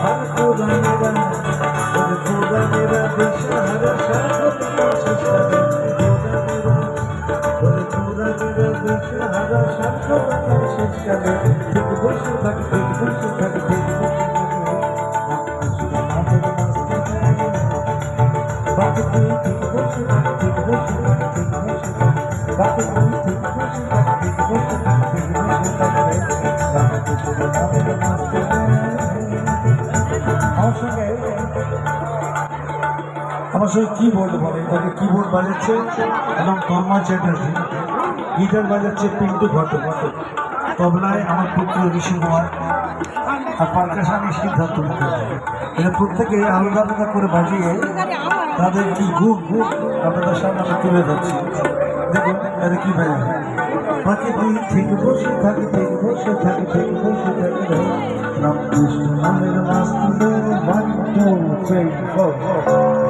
আর খোদা মেরা খোদা মেরা দিশাহারা সাধনা চেষ্টা খোদা মেরা দিশাহারা সাধনা চেষ্টা ঠিক বসে থাকি ঠিক বসে থাকি ঠিক বসে বাকি তুই ঠিক বসে থাকি ঠিক বসে থাকি ঠিক বসে থাকি বাকি তুই ঠিক বসে থাকি ঠিক বসে থাকি ঠিক বসে থাকি আমার সঙ্গে কিবোর্ড বলে এটাকে কিবোর্ড বাজাচ্ছে এবং তর্মা চ্যাটার্জি, গিটার বাজাচ্ছে পিন্টু ঘটক, তবলায় আমার পুত্র ঋষি কুমার, আর পারকাশনে সিদ্ধার্থ মুখার্জি। এরা প্রত্যেকে আলাদা আলাদা করে বাজিয়ে তাদের কি গুণ আপনাদের সামনে আমি তুলে যাচ্ছি। দেখুন এরা কি বাজে। বাকি তুই ঠিক বসে থাকি ঠিক বসে থাকি ঠিক বসে থাকি রামকৃষ্ণ নামের মাস্তি 1 2 3 4